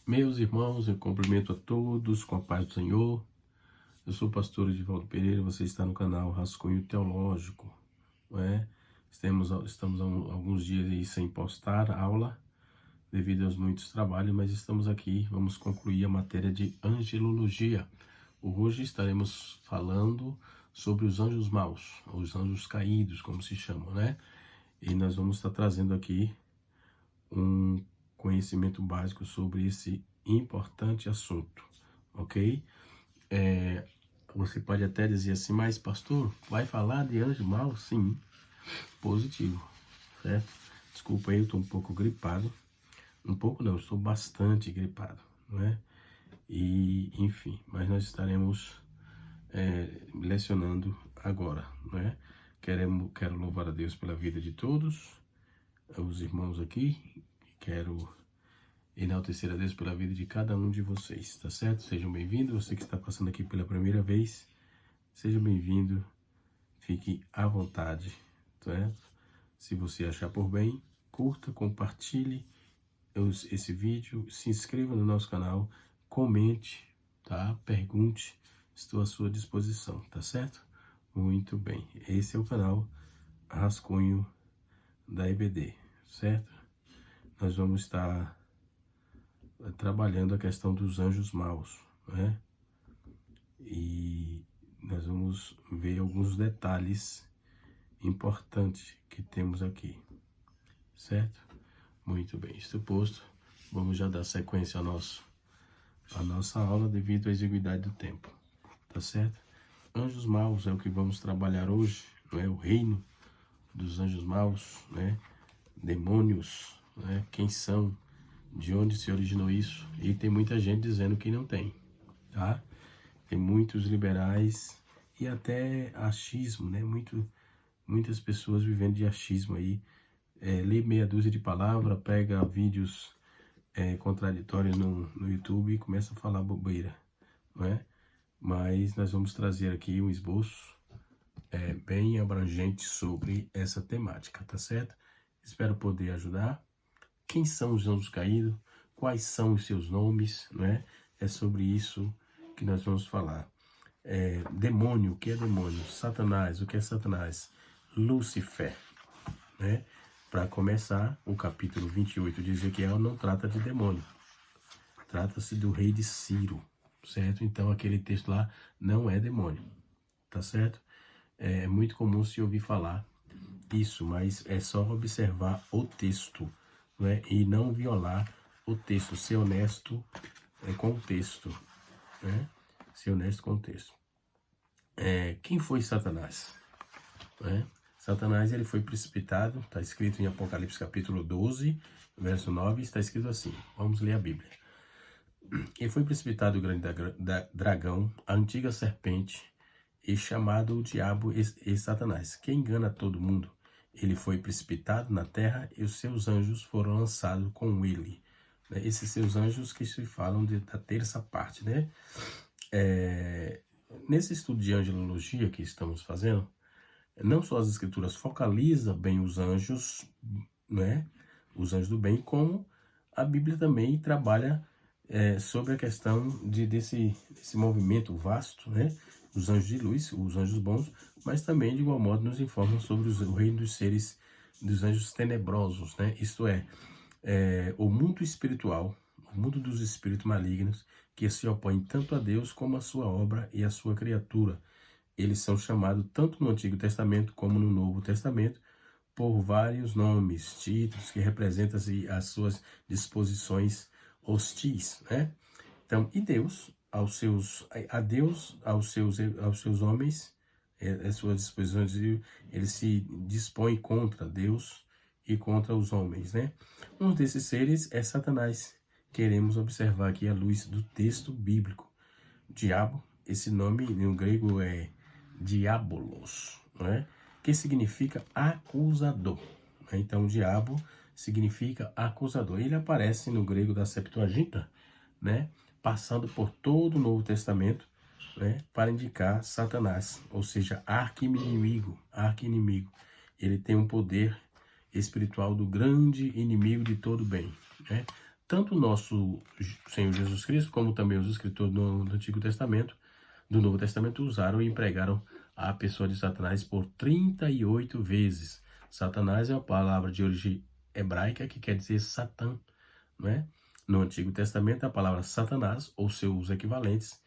Meus irmãos, eu cumprimento a todos com a paz do Senhor. Eu sou o pastor Edivaldo Pereira, você está no canal Rascunho Teológico, não é? Estamos há alguns dias aí sem postar aula, devido aos muitos trabalhos, mas estamos aqui, vamos concluir a matéria de angelologia. Hoje estaremos falando sobre os anjos maus, os anjos caídos, como se chamam, né? E nós vamos estar trazendo aqui um conhecimento básico sobre esse importante assunto, ok? Você pode até dizer assim, mas pastor, vai falar de anjo mau? Sim, positivo, certo? Desculpa aí, eu estou um pouco gripado. Um pouco não, eu estou bastante gripado, não é? E, enfim, mas nós estaremos lecionando agora, não é? Quero louvar a Deus pela vida de todos, os irmãos aqui, quero enaltecer a Deus pela vida de cada um de vocês, tá certo? Sejam bem-vindos, você que está passando aqui pela primeira vez, seja bem-vindo, fique à vontade, certo? Se você achar por bem, curta, compartilhe esse vídeo, se inscreva no nosso canal, comente, tá? Pergunte, estou à sua disposição, tá certo? Muito bem, esse é o canal Rascunho da EBD, certo? Nós vamos estar trabalhando a questão dos anjos maus, né? E nós vamos ver alguns detalhes importantes que temos aqui, certo? Muito bem, isto posto, vamos já dar sequência à nossa aula devido à exiguidade do tempo, tá certo? Anjos maus é o que vamos trabalhar hoje, não é? O reino dos anjos maus, né? Demônios, né? Quem são? De onde se originou isso? E tem muita gente dizendo que não tem, tá? Tem muitos liberais e até achismo, né? Muitas pessoas vivendo de achismo aí. Lê meia dúzia de palavras, pega vídeos contraditórios no YouTube e começa a falar bobeira, não é? Mas nós vamos trazer aqui um esboço bem abrangente sobre essa temática, tá certo? Espero poder ajudar. Quem são os anjos caídos? Quais são os seus nomes? Não é? É sobre isso que nós vamos falar. Demônio, o que é demônio? Satanás, o que é Satanás? Lúcifer, né? Para começar, o capítulo 28 de Ezequiel não trata de demônio. Trata-se do rei de Ciro, certo? Então aquele texto lá não é demônio, tá certo? É muito comum se ouvir falar isso, mas é só observar o texto, né? E não violar o texto, ser honesto com o texto, né? Ser honesto com o texto. Quem foi Satanás? Satanás, ele foi precipitado, está escrito em Apocalipse capítulo 12, verso 9, está escrito assim, vamos ler a Bíblia. Ele foi precipitado o grande dragão, a antiga serpente, e chamado o diabo e Satanás, que engana todo mundo. Ele foi precipitado na terra e os seus anjos foram lançados com ele. Esses seus anjos que se falam da terça parte, né? Nesse estudo de angelologia que estamos fazendo, não só as escrituras focalizam bem os anjos, né? Os anjos do bem, como a Bíblia também trabalha sobre a questão desse movimento vasto, né? Os anjos de luz, os anjos bons, mas também de igual modo nos informam sobre o reino dos seres, dos anjos tenebrosos, né? Isto é, o mundo espiritual, o mundo dos espíritos malignos, que se opõem tanto a Deus como a sua obra e a sua criatura. Eles são chamados tanto no Antigo Testamento como no Novo Testamento por vários nomes, títulos que representam as suas disposições hostis, né? Então, e Deus, aos seus homens, as suas disposições, ele se dispõe contra Deus e contra os homens, né? Um desses seres é Satanás. Queremos observar aqui à luz do texto bíblico. Diabo, esse nome no grego é diabolos, né? Que significa acusador. Então, o diabo significa acusador. Ele aparece no grego da Septuaginta, né? Passando por todo o Novo Testamento, né? Para indicar Satanás, ou seja, arqui-inimigo. Ele tem um poder espiritual do grande inimigo de todo bem, né? tanto o nosso Senhor Jesus Cristo, como também os escritores do Antigo Testamento, do Novo Testamento, usaram e empregaram a pessoa de Satanás por 38 vezes. Satanás é uma palavra de origem hebraica que quer dizer Satã, não é? No Antigo Testamento, a palavra Satanás, ou seus equivalentes,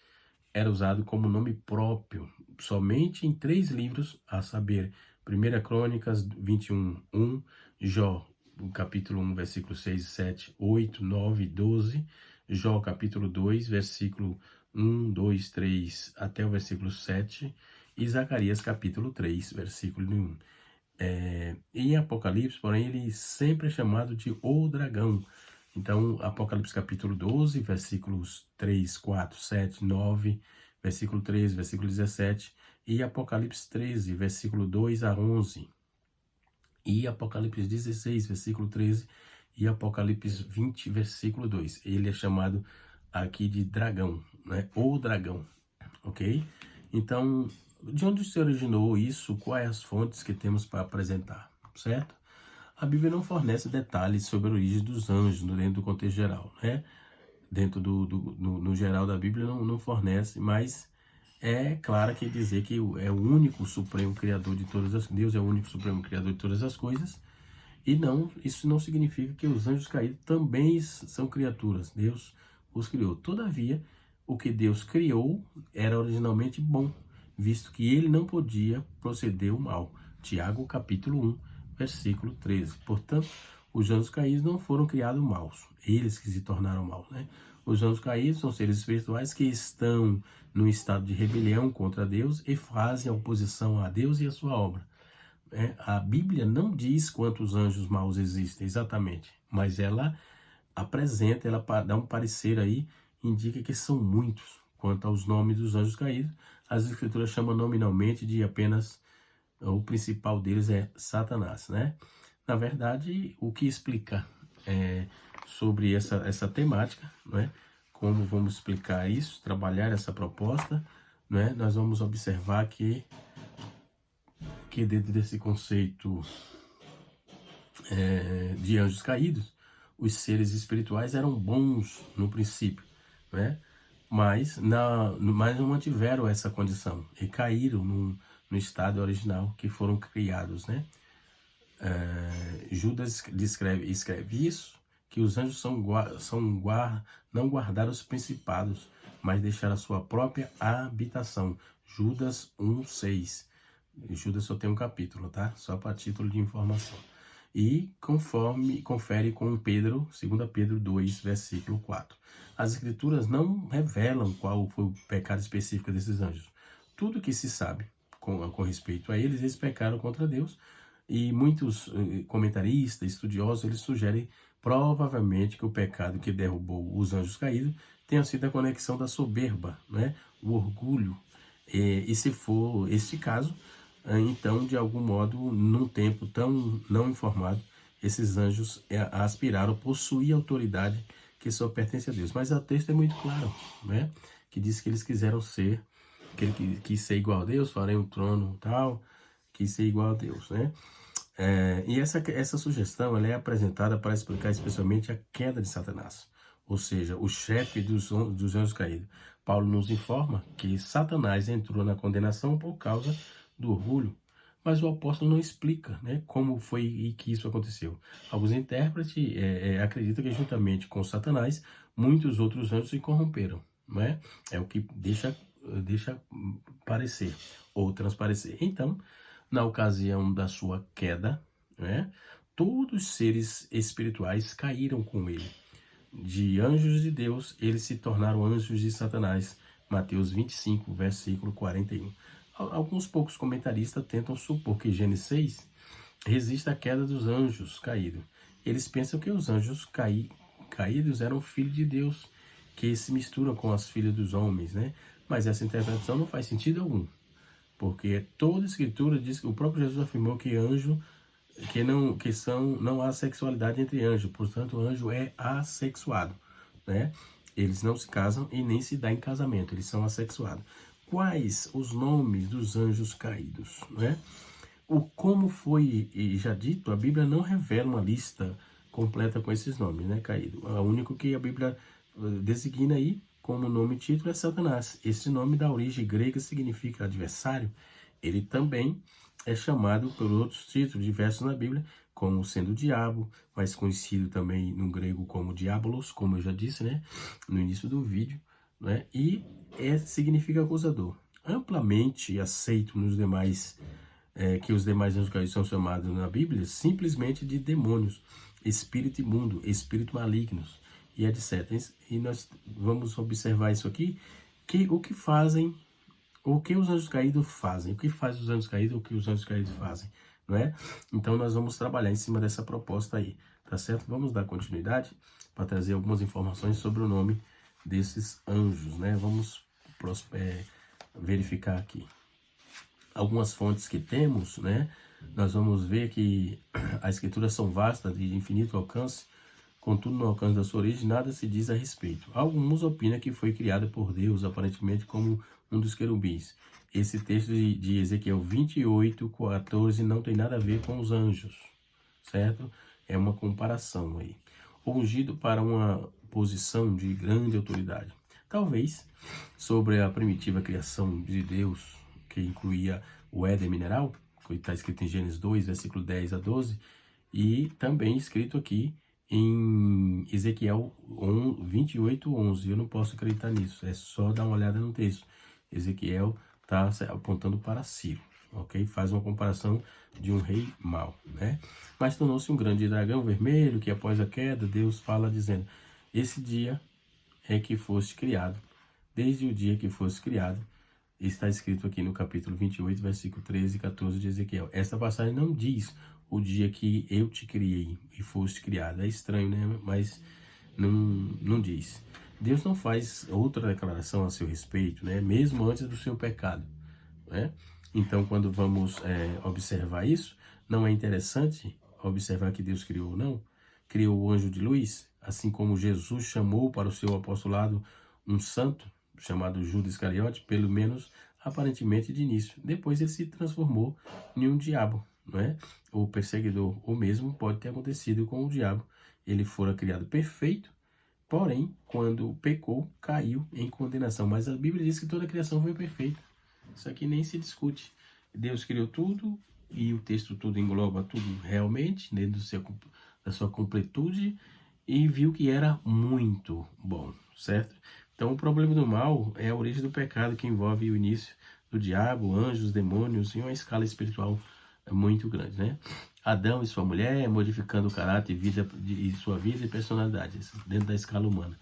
era usado como nome próprio, somente em 3 livros, a saber, 1 Crônicas 21:1, Jó, capítulo 1, versículo 6, 7, 8, 9, 12, Jó, capítulo 2, versículo 1, 2, 3, até o versículo 7, e Zacarias, capítulo 3, versículo 1. Em Apocalipse, porém, ele sempre é chamado de O Dragão. Então, Apocalipse capítulo 12, versículos 3, 4, 7, 9, versículo 13, versículo 17, e Apocalipse 13, versículo 2 a 11, e Apocalipse 16, versículo 13, e Apocalipse 20, versículo 2. Ele é chamado aqui de dragão, né? O dragão, ok? Então, de onde se originou isso? Quais as fontes que temos para apresentar, certo? A Bíblia não fornece detalhes sobre a origem dos anjos dentro do contexto geral, né? Dentro no geral da Bíblia não fornece, mas é claro que dizer que é o único supremo criador de todas as coisas, Deus é o único supremo criador de todas as coisas, e não, isso não significa que os anjos caídos também são criaturas, Deus os criou. Todavia, o que Deus criou era originalmente bom, visto que ele não podia proceder o mal. Tiago capítulo 1, versículo 13. Portanto, os anjos caídos não foram criados maus, eles que se tornaram maus, né? Os anjos caídos são seres espirituais que estão no estado de rebelião contra Deus e fazem oposição a Deus e a sua obra. A Bíblia não diz quantos anjos maus existem exatamente, mas ela apresenta, ela dá um parecer aí, indica que são muitos. Quanto aos nomes dos anjos caídos, as escrituras chamam nominalmente de apenas, o principal deles é Satanás, né? Na verdade, o que explica sobre essa temática, né? Como vamos explicar isso, trabalhar essa proposta, né? Nós vamos observar que dentro desse conceito de anjos caídos, os seres espirituais eram bons no princípio, né? Mas não mantiveram essa condição e caíram no estado original que foram criados, né? Judas escreve isso, que os anjos não guardaram os principados, mas deixaram a sua própria habitação. Judas 1:6. Judas só tem um capítulo, tá? Só para título de informação. E confere com Pedro, 2 Pedro 2, versículo 4. As escrituras não revelam qual foi o pecado específico desses anjos. Tudo que se sabe com respeito a eles pecaram contra Deus, e muitos comentaristas, estudiosos, eles sugerem provavelmente que o pecado que derrubou os anjos caídos tenha sido a conexão da soberba, né? O orgulho. E se for este caso, então, de algum modo, num tempo tão não informado, esses anjos aspiraram a possuir autoridade que só pertence a Deus. Mas o texto é muito claro, né? Que diz que eles quiseram ser, que ele quis ser igual a Deus, farei um trono tal, quis ser igual a Deus, né? E essa sugestão ela é apresentada para explicar especialmente a queda de Satanás, ou seja, o chefe dos anjos caídos. Paulo nos informa que Satanás entrou na condenação por causa do orgulho, mas o apóstolo não explica, né, como foi e que isso aconteceu. Alguns intérpretes acreditam que juntamente com Satanás, muitos outros anjos se corromperam, não é? É o que deixa parecer ou transparecer. Então, na ocasião da sua queda, né, todos os seres espirituais caíram com ele. De anjos de Deus, eles se tornaram anjos de Satanás. Mateus 25, versículo 41. Alguns poucos comentaristas tentam supor que Gênesis 6 resiste à queda dos anjos caídos. Eles pensam que os anjos caídos eram filhos de Deus, que se misturam com as filhas dos homens, né? Mas essa interpretação não faz sentido algum, porque toda a escritura diz que o próprio Jesus afirmou que não há sexualidade entre anjos, portanto o anjo é assexuado, né? Eles não se casam e nem se dá em casamento, eles são assexuados. Quais os nomes dos anjos caídos, né? Como foi já dito, a Bíblia não revela uma lista completa com esses nomes, né, caído. O único que a Bíblia designa aí como nome e título é Satanás. Esse nome da origem grega significa adversário. Ele também é chamado por outros títulos diversos na Bíblia, como sendo o diabo, mais conhecido também no grego como diabolos, como eu já disse, né, no início do vídeo, né, e significa acusador. Amplamente aceito nos demais, que os demais anjos caídos são chamados na Bíblia simplesmente de demônios, espírito imundo, espírito malignos e etc. E nós vamos observar isso aqui, que o que fazem, o que os anjos caídos fazem, o que faz os anjos caídos, o que os anjos caídos fazem, não é? Então nós vamos trabalhar em cima dessa proposta aí, tá certo? Vamos dar continuidade para trazer algumas informações sobre o nome desses anjos, né? Vamos verificar aqui algumas fontes que temos, né? Nós vamos ver que as escrituras são vastas, de infinito alcance, contudo no alcance da sua origem nada se diz a respeito. Alguns opinam que foi criada por Deus, aparentemente como um dos querubins. Esse texto de Ezequiel 28:14 não tem nada a ver com os anjos, certo? É uma comparação aí. Ungido para uma posição de grande autoridade. Talvez sobre a primitiva criação de Deus, que incluía o Éden mineral, que está escrito em Gênesis 2, versículo 10 a 12, e também escrito aqui em Ezequiel 28:11. Eu não posso acreditar nisso, é só dar uma olhada no texto. Ezequiel está apontando para Ciro, ok? Faz uma comparação de um rei mau, né? Mas tornou-se um grande dragão vermelho que após a queda Deus fala dizendo: esse dia é que foste criado, desde o dia que foste criado. Está escrito aqui no capítulo 28, versículo 13 e 14 de Ezequiel. Esta passagem não diz o dia que eu te criei e foste criado. É estranho, né? Mas não diz. Deus não faz outra declaração a seu respeito, né? Mesmo antes do seu pecado, né? Então, quando vamos observar isso, não é interessante observar que Deus criou ou não? Criou o anjo de luz, assim como Jesus chamou para o seu apostolado um santo, chamado Judas Iscariote, pelo menos aparentemente de início. Depois ele se transformou em um diabo, não é? O perseguidor. O mesmo pode ter acontecido com o diabo. Ele fora criado perfeito, porém, quando pecou, caiu em condenação. Mas a Bíblia diz que toda a criação foi perfeita. Isso aqui nem se discute. Deus criou tudo e o texto tudo engloba tudo realmente, dentro da sua completude, e viu que era muito bom, certo? Então, o problema do mal é a origem do pecado, que envolve o início do diabo, anjos, demônios, em uma escala espiritual muito grande, né? Adão e sua mulher, modificando o caráter e sua vida e personalidade, dentro da escala humana.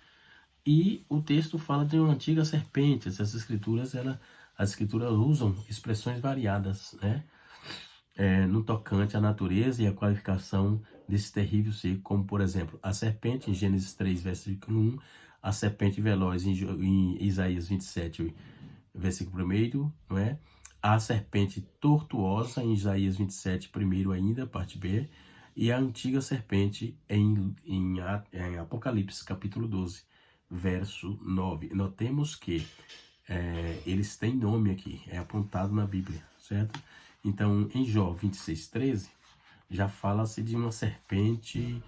E o texto fala de uma antiga serpente. Essas escrituras, as escrituras usam expressões variadas, né? No tocante à natureza e à qualificação desse terrível ser, como, por exemplo, a serpente em Gênesis 3, versículo 1, a serpente veloz em Isaías 27, versículo 1, não é? A serpente tortuosa em Isaías 27, primeiro ainda, parte B, e a antiga serpente em Apocalipse, capítulo 12, verso 9. Notemos que eles têm nome aqui, é apontado na Bíblia, certo? Então, em Jó 26:13, já fala-se de uma serpente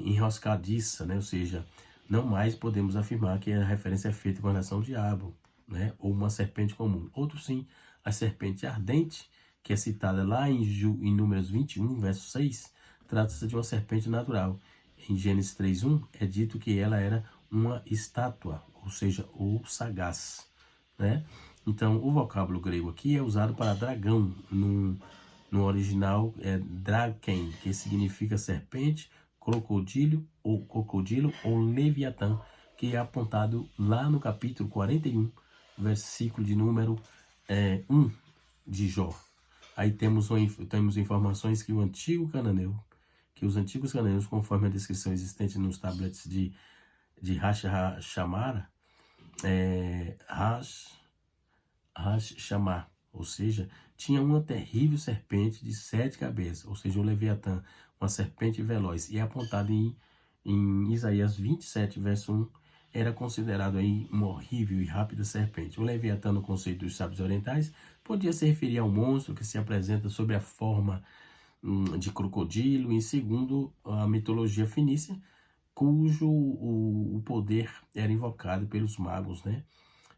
enroscadiça, né? Ou seja, não mais podemos afirmar que a referência é feita com relação ao diabo, né? Ou uma serpente comum. Outro sim, a serpente ardente, que é citada lá em Números 21, verso 6, trata-se de uma serpente natural. Em Gênesis 3:1, é dito que ela era uma estátua, ou seja, ou sagaz, né? Então, o vocábulo grego aqui é usado para dragão, no original é draken, que significa serpente, crocodilo ou leviatã, que é apontado lá no capítulo 41, versículo de número 1 de Jó. Aí temos informações que os antigos cananeus, conforme a descrição existente nos tablets de Hashamara, Hashamar, ou seja, tinha uma terrível serpente de 7 cabeças, ou seja, o Leviatã, uma serpente veloz, e apontado em Isaías 27, verso 1, era considerado aí uma horrível e rápida serpente. O Leviatã, no conceito dos sábios orientais, podia se referir ao monstro que se apresenta sob a forma de crocodilo, e segundo a mitologia fenícia, cujo o poder era invocado pelos magos, né?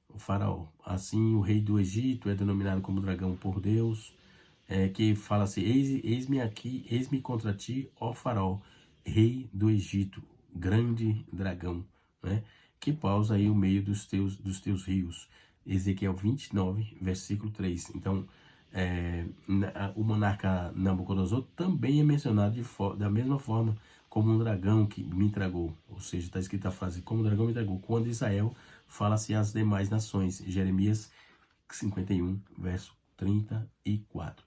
O faraó. Assim, o rei do Egito é denominado como dragão por Deus, que fala assim: eis-me aqui, eis-me contra ti, ó faraó, rei do Egito, grande dragão, né? Que pausa aí o meio dos teus rios. Ezequiel 29, versículo 3. Então, o monarca Nabucodonosor também é mencionado da mesma forma como um dragão que me entregou. Ou seja, está escrita a frase, como um dragão me entregou. Quando Israel fala-se às demais nações. Jeremias 51, verso 34.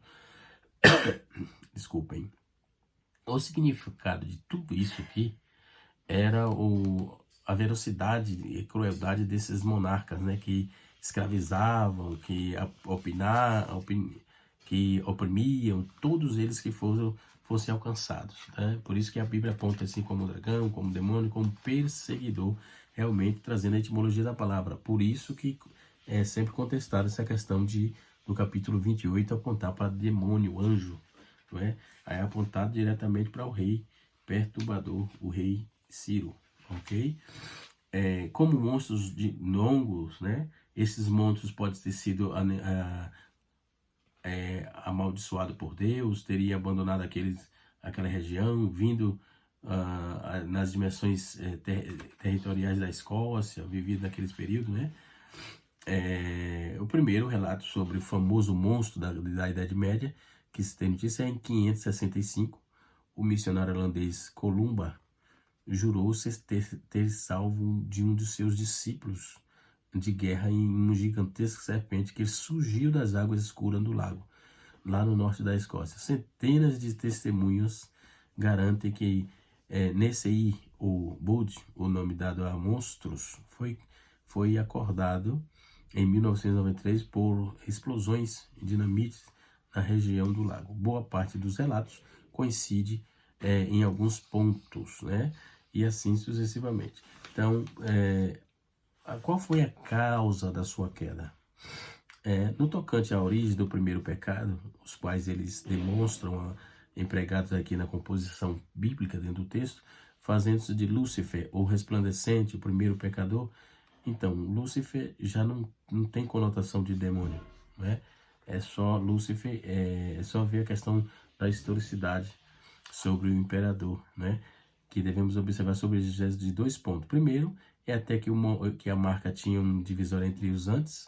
Desculpem. O significado de tudo isso aqui era a velocidade e crueldade desses monarcas, né, que escravizavam, que que oprimiam todos eles que fossem alcançados, né? Por isso que a Bíblia aponta assim como dragão, como demônio, como perseguidor, realmente trazendo a etimologia da palavra. Por isso que é sempre contestada essa questão do capítulo 28 apontar para demônio, anjo, não é? Aí é apontado diretamente para o rei perturbador, o rei Ciro, ok? Como monstros longos, né? Esses monstros podem ter sido amaldiçoados por Deus, teria abandonado aquela região, vindo nas dimensões territoriais da Escócia, vivido naqueles períodos, né? O primeiro relato sobre o famoso monstro da Idade Média, que se tem notícia, é em 565, o missionário holandês Columba jurou-se ter salvo de um dos seus discípulos de guerra em uma gigantesca serpente que surgiu das águas escuras do lago, lá no norte da Escócia. Centenas de testemunhas garantem que Nesei, ou Bud, o nome dado a monstros, foi acordado em 1993 por explosões de dinamite na região do lago. Boa parte dos relatos coincide em alguns pontos, né? E assim sucessivamente. Então, qual foi a causa da sua queda? No tocante à origem do primeiro pecado, os quais eles demonstram, empregados aqui na composição bíblica dentro do texto, fazendo-se de Lúcifer, ou resplandecente, o primeiro pecador. Então, Lúcifer já não tem conotação de demônio, né? É só Lúcifer, é só ver a questão da historicidade sobre o imperador, né? Que devemos observar sobre os de 2 pontos. Primeiro, é até que a marca tinha um divisor entre os antes,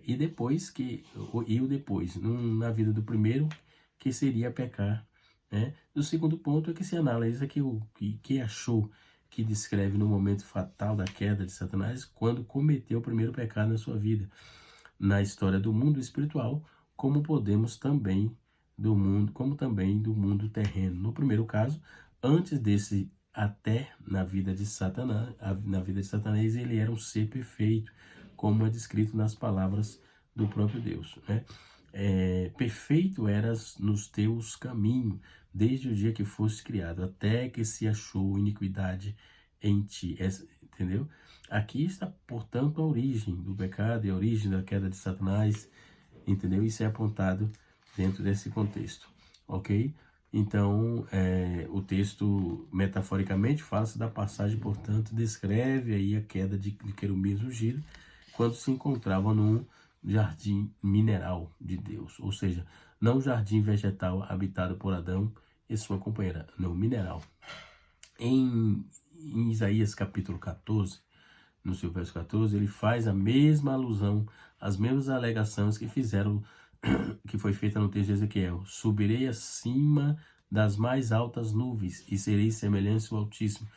e depois o depois, na vida do primeiro, que seria pecar, né? O segundo ponto é que se analisa que achou, que descreve no momento fatal da queda de Satanás, quando cometeu o primeiro pecado na sua vida, na história do mundo espiritual, como também do mundo terreno. No primeiro caso, antes desse, até na vida de Satanás, ele era um ser perfeito, como é descrito nas palavras do próprio Deus, né? Perfeito eras nos teus caminhos, desde o dia que foste criado, até que se achou iniquidade em ti. Entendeu? Aqui está, portanto, a origem do pecado e a origem da queda de Satanás, entendeu? Isso é apontado dentro desse contexto, ok? Então, o texto, metaforicamente, fala-se da passagem, portanto, descreve aí a queda de querubins ungidos, quando se encontravam num jardim mineral de Deus, ou seja, não jardim vegetal habitado por Adão e sua companheira, não mineral. Em Isaías capítulo 14, no seu verso 14, ele faz a mesma alusão, as mesmas alegações que foi feita no texto de Ezequiel. Subirei acima das mais altas nuvens e serei semelhante ao Altíssimo.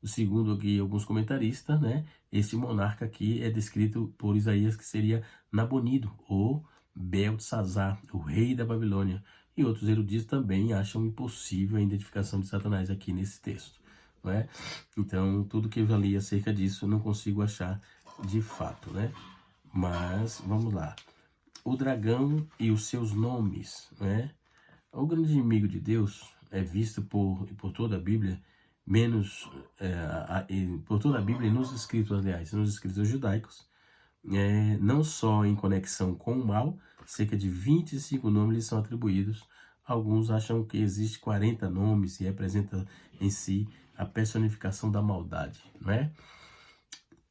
Segundo aqui alguns comentaristas, né, este monarca aqui é descrito por Isaías que seria Nabonido, ou Beltesazar, o rei da Babilônia. E outros eruditos também acham impossível a identificação de Satanás aqui nesse texto, não é? Então, tudo que eu já li acerca disso, eu não consigo achar de fato, né? Mas, vamos lá. O dragão e os seus nomes, né? O grande inimigo de Deus é visto por toda a Bíblia, por toda a Bíblia e nos escritos, aliás, nos escritos judaicos, não só em conexão com o mal, cerca de 25 nomes lhe são atribuídos alguns acham que existe 40 nomes e representa em si a personificação da maldade, não é?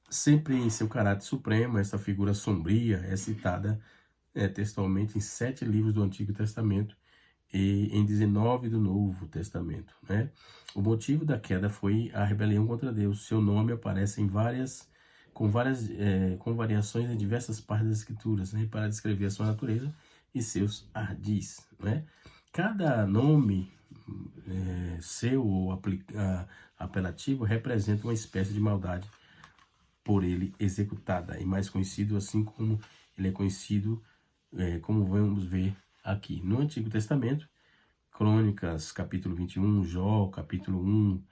Sempre em seu caráter supremo, essa figura sombria é citada textualmente em 7 livros do Antigo Testamento e em 19 do Novo Testamento, né? O motivo da queda foi a rebelião contra Deus. Seu nome aparece com variações em diversas partes das Escrituras, né? Para descrever a sua natureza e seus ardis, né? Cada nome seu ou apelativo representa uma espécie de maldade por ele executada, e mais conhecido assim como ele é conhecido, como vamos ver aqui. No Antigo Testamento, Crônicas, capítulo 21, Jó, capítulo 1,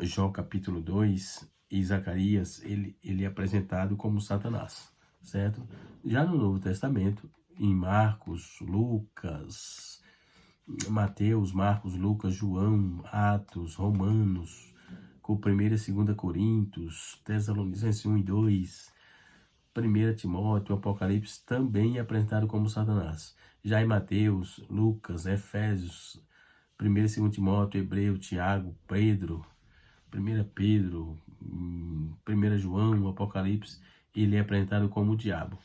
Jó, capítulo 2, e Zacarias, ele é apresentado como Satanás, certo? Já no Novo Testamento, em Marcos, Lucas, Mateus, Marcos, Lucas, João, Atos, Romanos, com 1ª e 2ª Coríntios, Tessalonicenses 1 e 2, 1 Timóteo, Apocalipse, também é apresentado como Satanás. Já em Mateus, Lucas, Efésios, 1 e 2 Timóteo, Hebreu, Tiago, Pedro, 1 Pedro, 1 João, Apocalipse, ele é apresentado como o diabo.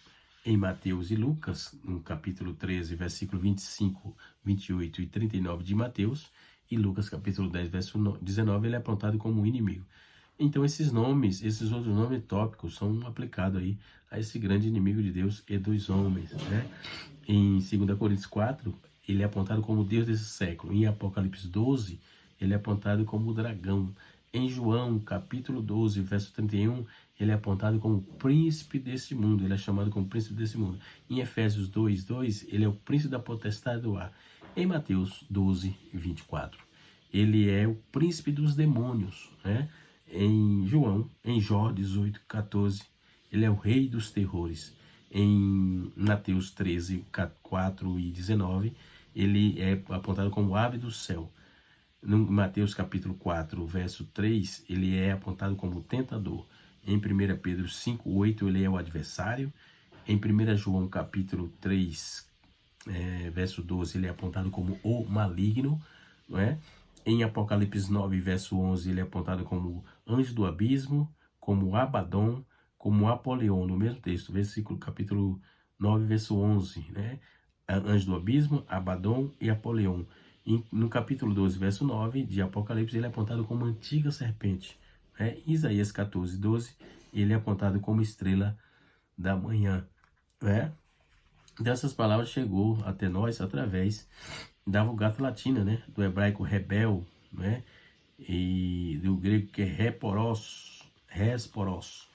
Em Mateus e Lucas, no capítulo 13, versículo 25, 28 e 39 de Mateus, e Lucas, capítulo 10, verso 19, ele é apontado como o inimigo. Então, esses outros nomes tópicos são aplicados aí a esse grande inimigo de Deus e dos homens, né? Em 2 Coríntios 4, ele é apontado como Deus desse século. Em Apocalipse 12, ele é apontado como o dragão. Em João, capítulo 12, verso 31, ele é apontado como príncipe desse mundo. Ele é chamado como príncipe desse mundo. Em Efésios 2, 2, ele é o príncipe da potestade do ar. Em Mateus 12, 24, ele é o príncipe dos demônios, né? Em Jó 18, 14, ele é o rei dos terrores. Em Mateus 13, 4 e 19, ele é apontado como ave do céu. No Mateus capítulo 4, verso 3, ele é apontado como tentador. Em 1 Pedro 5, 8, ele é o adversário. Em 1 João capítulo 3, verso 12, ele é apontado como o maligno, não é? Em Apocalipse 9, verso 11, ele é apontado como anjo do abismo, como Abaddon, como Apolion, no mesmo texto, capítulo 9, verso 11, né? Anjo do abismo, Abaddon e Apolion. No capítulo 12, verso 9 de Apocalipse, ele é apontado como antiga serpente, né? Em Isaías 14, 12, ele é apontado como estrela da manhã, né? Dessas palavras chegou até nós através da Vulgata Latina, né? Do hebraico rebel, né? E do grego que é resporos.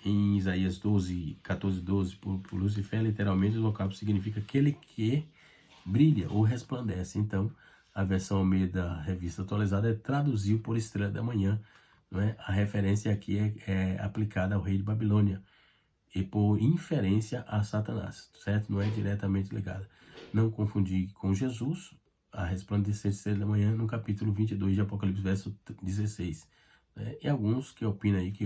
Em Isaías 12, 14, 12, por Lucifer, literalmente o vocábulo significa aquele que brilha ou resplandece. Então, a versão Almeida Revista Atualizada traduziu por estrela da manhã, não é? A referência aqui é aplicada ao rei de Babilônia e por inferência a Satanás, certo? Não é diretamente ligada. Não confundir com Jesus, a resplandecente estrela da manhã, no capítulo 22 de Apocalipse, verso 16. Né? E alguns que opinam aí que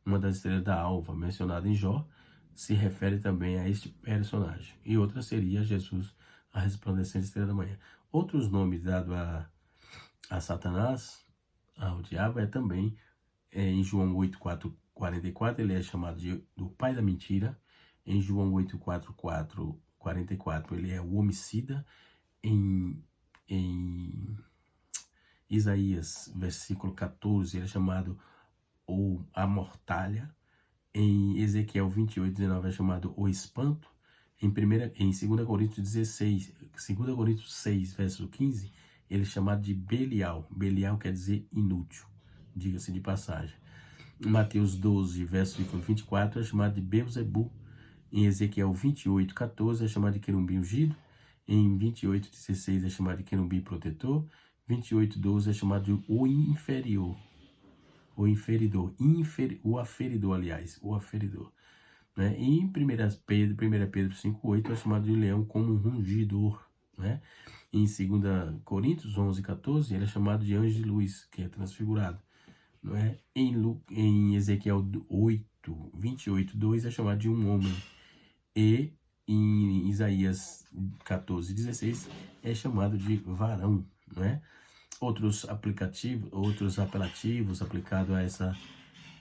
uma das estrelas da alva, mencionada em Jó, se refere também a este personagem. E outra seria Jesus, a resplandecente estrela da manhã. Outros nomes dados a Satanás, ao diabo, é também em João 8, 4, 44, ele é chamado do pai da mentira. Em João 8, 4, 44, ele é o homicida. Em Isaías, versículo 14, ele é chamado a mortalha. Em Ezequiel 28, 19, é chamado o espanto. Em 2 Coríntios 16, 2 Coríntios 6, verso 15, ele é chamado de Belial. Belial quer dizer inútil, diga-se de passagem. Em Mateus 12, versículo 24, é chamado de Beuzebu. Em Ezequiel 28, 14, é chamado de querubim ungido. Em 28, 16, é chamado de querubim protetor. 28, 12, é chamado de o inferior. O inferidor. O aferidor, aliás. O aferidor. Né? E em 1 Pedro 5, 8, é chamado de leão como um rungidor. Né? Em 2 Coríntios 11, 14, ele é chamado de anjo de luz, que é transfigurado. Não é? Em Ezequiel 8, 28, 2 é chamado de um homem. E em Isaías 14:16, é chamado de varão, né? Outros apelativos aplicados a essa,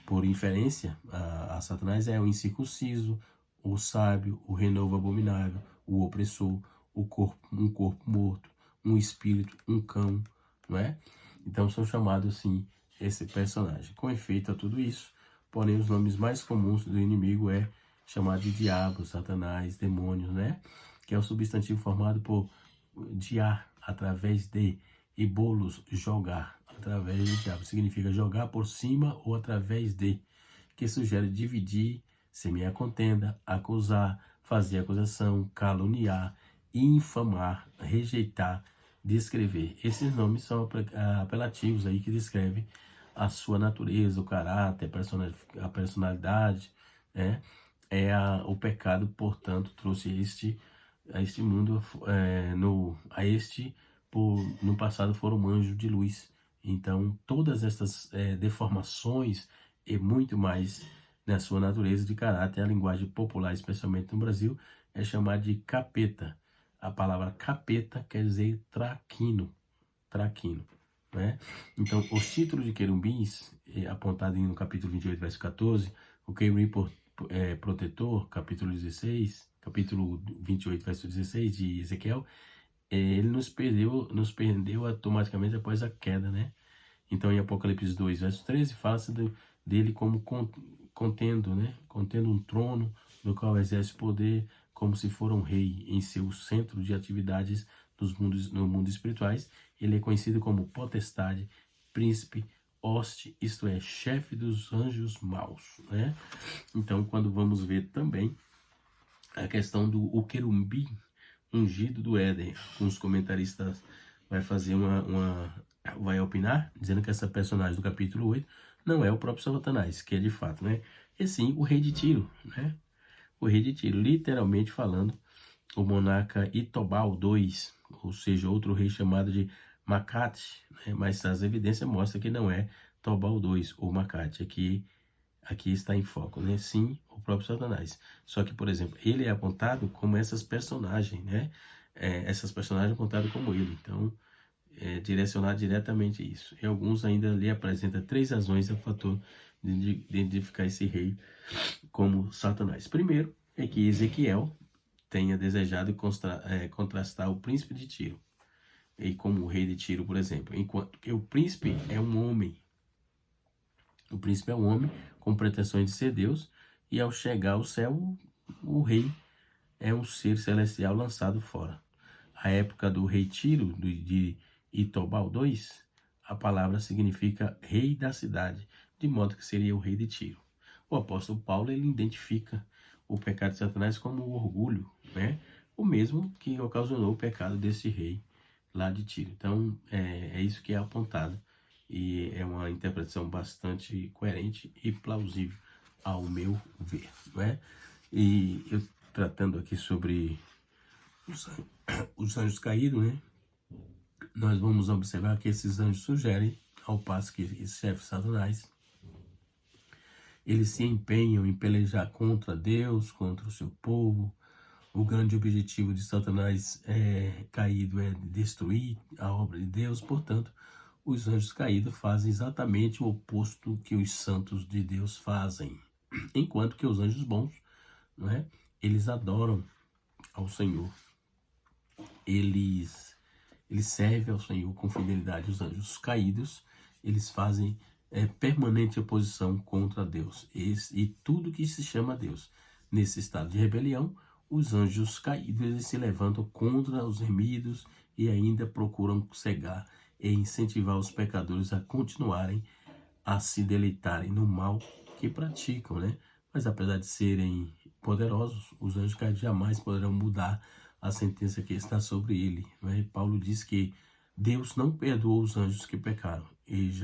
por inferência, a Satanás é o incircunciso, o sábio, o renovo abominável, o opressor, um corpo morto, um espírito, um cão, não é? Então são chamados assim esse personagem. Com efeito a tudo isso, porém os nomes mais comuns do inimigo é chamado de diabo, Satanás, demônios, né? Que é o substantivo formado por diar, através de, e bolos, jogar, através do diabo. Significa jogar por cima ou através de, que sugere dividir, semear contenda, acusar, fazer acusação, caluniar, infamar, rejeitar, descrever. Esses nomes são apelativos aí que descrevem a sua natureza, o caráter, a personalidade, né? O pecado, portanto, trouxe a este mundo, no passado foram anjos de luz. Então, todas essas deformações e muito mais na sua natureza de caráter, a linguagem popular, especialmente no Brasil, é chamada de capeta. A palavra capeta quer dizer traquino, né? Então, os títulos de querubins, apontados no capítulo 28, verso 14, o querubim protetor, capítulo 28, verso 16 de Ezequiel, ele nos perdeu automaticamente após a queda, né? Então, em Apocalipse 2, verso 13, fala-se dele como contendo, né? Contendo um trono no qual exerce poder como se for um rei em seu centro de atividades no mundo espirituais. Ele é conhecido como potestade, príncipe, hoste, isto é, chefe dos anjos maus, né? Então, quando vamos ver também a questão do querubim ungido do Éden, alguns comentaristas vai opinar, dizendo que essa personagem do capítulo 8 não é o próprio Satanás, que é de fato, né? E sim o rei de Tiro, né? O rei de Tiro, literalmente falando, o monarca Itobal II, ou seja, outro rei chamado de Macate, né? Mas as evidências mostram que não é Tobal II ou Macate, aqui está em foco, né? Sim, o próprio Satanás. Só que, por exemplo, ele é apontado como essas personagens, né? Essas personagens apontadas como ele. Então, direcionado diretamente a isso. E alguns ainda lhe apresentam 3 razões a fator de identificar esse rei como Satanás. Primeiro, é que Ezequiel tenha desejado contrastar o príncipe de Tiro e como o rei de Tiro, por exemplo, enquanto que o príncipe é um homem. O príncipe é um homem com pretensões de ser Deus, e ao chegar ao céu, o rei é um ser celestial lançado fora. A época do rei Tiro, de Itobal II, a palavra significa rei da cidade, de modo que seria o rei de Tiro. O apóstolo Paulo, ele identifica o pecado de Satanás como o orgulho, né? O mesmo que ocasionou o pecado desse rei lá de Tiro. Então, é isso que é apontado, e é uma interpretação bastante coerente e plausível ao meu ver, não é? E eu tratando aqui sobre os anjos caídos, né? Nós vamos observar que esses anjos sugerem, ao passo que esse chefe Satanás, eles se empenham em pelejar contra Deus, contra o seu povo. O grande objetivo de Satanás caído é destruir a obra de Deus. Portanto, os anjos caídos fazem exatamente o oposto que os santos de Deus fazem. Enquanto que os anjos bons, não é? Eles adoram ao Senhor. Eles servem ao Senhor com fidelidade. Os anjos caídos, eles fazem permanente oposição contra Deus. E tudo que se chama Deus. Nesse estado de rebelião, os anjos caídos, eles se levantam contra os remidos e ainda procuram cegar e incentivar os pecadores a continuarem a se deleitarem no mal que praticam, né? Mas apesar de serem poderosos, os anjos caídos jamais poderão mudar a sentença que está sobre ele, né? Paulo diz que Deus não perdoou os anjos que pecaram, eles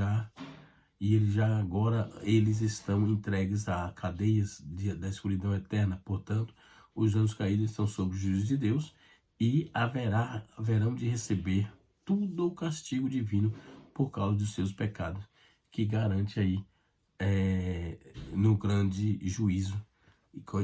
estão entregues a cadeias da escuridão eterna. Portanto, os anjos caídos estão sob o juízo de Deus e haverão de receber todo o castigo divino por causa dos seus pecados, que garante aí no grande juízo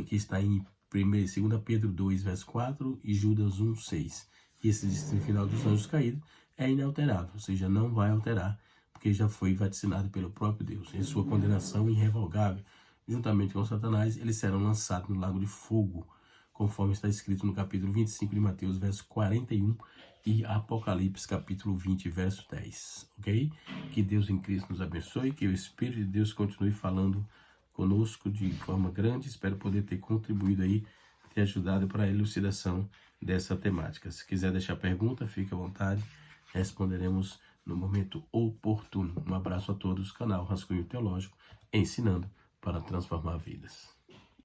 que está em 2 Pedro 2, verso 4 e Judas 1, 6. E esse destino final dos anjos caídos é inalterável, ou seja, não vai alterar, porque já foi vaticinado pelo próprio Deus. Em sua condenação irrevogável, juntamente com Satanás, eles serão lançados no lago de fogo, conforme está escrito no capítulo 25 de Mateus, verso 41, e Apocalipse, capítulo 20, verso 10, ok? Que Deus em Cristo nos abençoe, que o Espírito de Deus continue falando conosco de forma grande. Espero poder ter contribuído aí, ter ajudado para a elucidação dessa temática. Se quiser deixar pergunta, fique à vontade, responderemos no momento oportuno. Um abraço a todos, canal Rascunho Teológico, ensinando para transformar vidas.